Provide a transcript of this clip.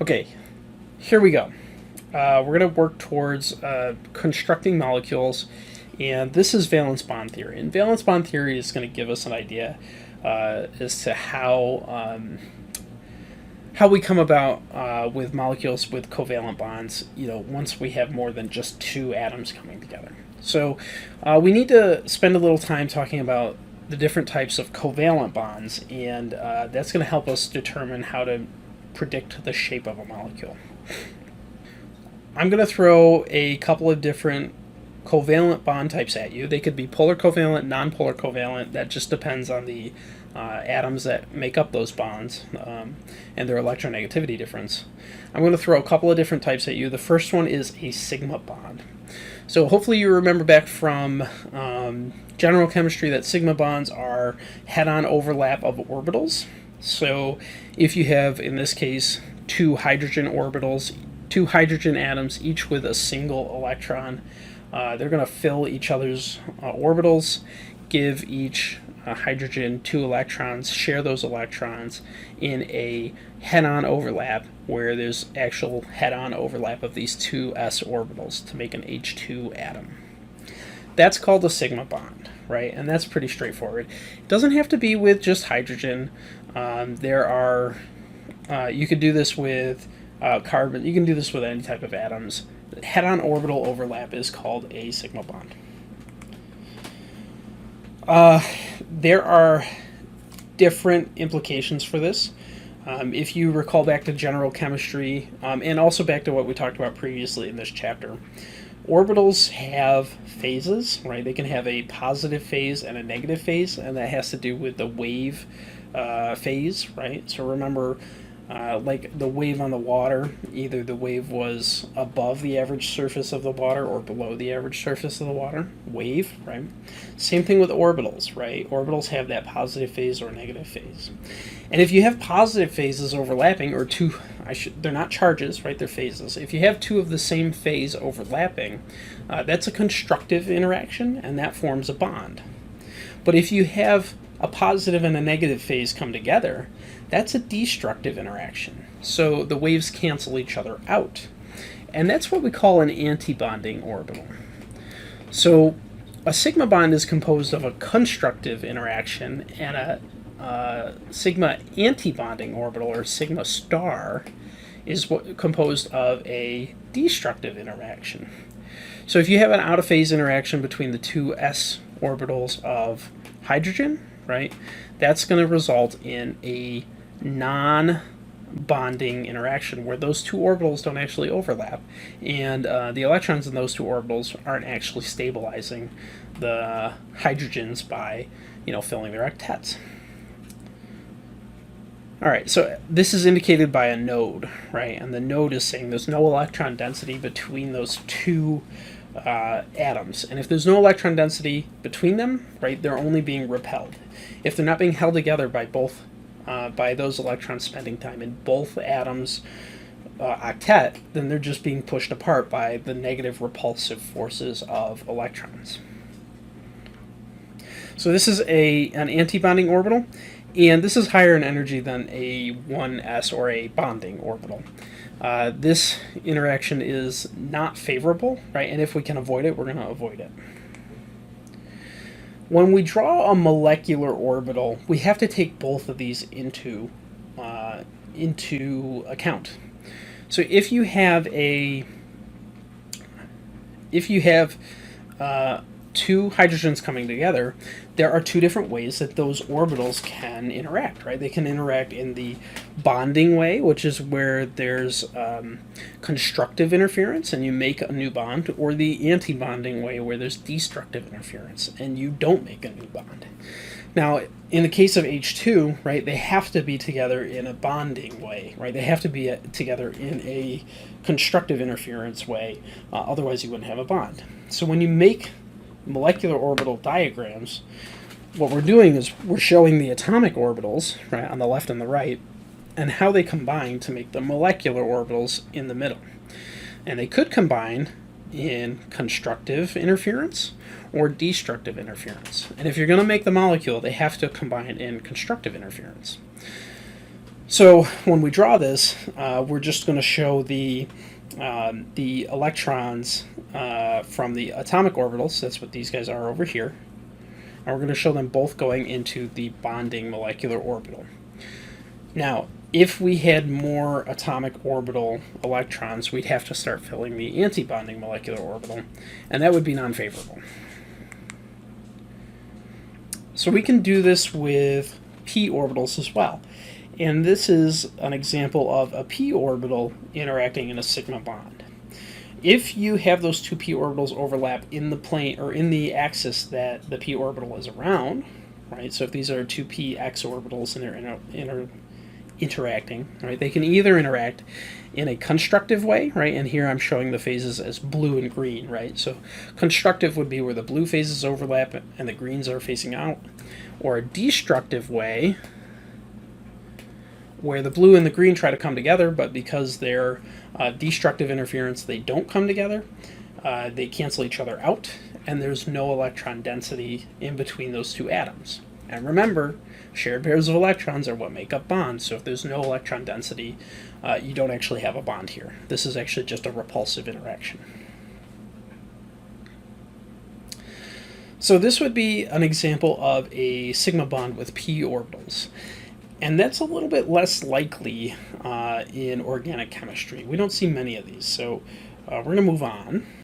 Okay, here we go. We're going to work towards constructing molecules, and this is valence bond theory. And valence bond theory is going to give us an idea as to how we come about with molecules with covalent bonds. Once we have more than just two atoms coming together. So we need to spend a little time talking about the different types of covalent bonds, and that's going to help us determine how to predict the shape of a molecule. I'm going to throw a couple of different covalent bond types at you. They could be polar covalent, nonpolar covalent. That just depends on the atoms that make up those bonds and their electronegativity difference. I'm going to throw a couple of different types at you. The first one is a sigma bond. So hopefully you remember back from general chemistry that sigma bonds are head-on overlap of orbitals. So if you have, in this case, two hydrogen orbitals, two hydrogen atoms, each with a single electron, they're going to fill each other's orbitals, give each hydrogen two electrons, share those electrons in a head-on overlap where there's actual head-on overlap of these two s orbitals to make an H2 atom. That's called a sigma bond, right? And that's pretty straightforward. It doesn't have to be with just hydrogen. You could do this with carbon. You can do this with any type of atoms. Head-on orbital overlap is called a sigma bond. There are different implications for this. If you recall back to general chemistry, and also back to what we talked about previously in this chapter, orbitals have phases, right? They can have a positive phase and a negative phase, and that has to do with the wave phase, right? So remember, like the wave on the water, either the wave was above the average surface of the water or below the average surface of the water, wave, right? Same thing with orbitals, right? Orbitals have that positive phase or negative phase. And if you have positive phases overlapping, or they're not charges, right? They're phases. If you have two of the same phase overlapping, that's a constructive interaction, and that forms a bond. But if you have a positive and a negative phase come together, that's a destructive interaction. So the waves cancel each other out. And that's what we call an antibonding orbital. So a sigma bond is composed of a constructive interaction, and a sigma antibonding orbital, or sigma star, is composed of a destructive interaction. So if you have an out-of-phase interaction between the two s orbitals of hydrogen, right, that's going to result in a non-bonding interaction where those two orbitals don't actually overlap, and the electrons in those two orbitals aren't actually stabilizing the hydrogens by, filling their octets. All right, so this is indicated by a node, right? And the node is saying there's no electron density between those two atoms. And if there's no electron density between them, right, they're only being repelled. If they're not being held together by those electrons spending time in both atoms' octet, then they're just being pushed apart by the negative repulsive forces of electrons. So this is an antibonding orbital, and this is higher in energy than a 1s or a bonding orbital. This interaction is not favorable, right? And if we can avoid it, we're going to avoid it. When we draw a molecular orbital, we have to take both of these into account. So if you have two hydrogens coming together, there are two different ways that those orbitals can interact, right? They can interact in the bonding way, which is where there's constructive interference and you make a new bond, or the anti-bonding way where there's destructive interference and you don't make a new bond. Now, in the case of H2, right, they have to be together in a bonding way, right? They have to be together in a constructive interference way, otherwise you wouldn't have a bond. So when you make molecular orbital diagrams, what we're doing is we're showing the atomic orbitals, right, on the left and the right, and how they combine to make the molecular orbitals in the middle. And they could combine in constructive interference or destructive interference. And if you're going to make the molecule, they have to combine in constructive interference. So when we draw this, we're just going to show the electrons from the atomic orbitals. That's what these guys are over here. And we're going to show them both going into the bonding molecular orbital. Now, if we had more atomic orbital electrons, we'd have to start filling the anti-bonding molecular orbital, and that would be non-favorable. So we can do this with p orbitals as well. And this is an example of a p orbital interacting in a sigma bond. If you have those two p orbitals overlap in the plane or in the axis that the p orbital is around, right? So if these are two p x orbitals and they're interacting, right? They can either interact in a constructive way, right? And here I'm showing the phases as blue and green, right? So constructive would be where the blue phases overlap and the greens are facing out, or a destructive way where the blue and the green try to come together, but because they're destructive interference, they don't come together. They cancel each other out, and there's no electron density in between those two atoms. And remember, shared pairs of electrons are what make up bonds, so if there's no electron density, you don't actually have a bond here. This is actually just a repulsive interaction. So this would be an example of a sigma bond with p orbitals. And that's a little bit less likely in organic chemistry. We don't see many of these, so we're going to move on.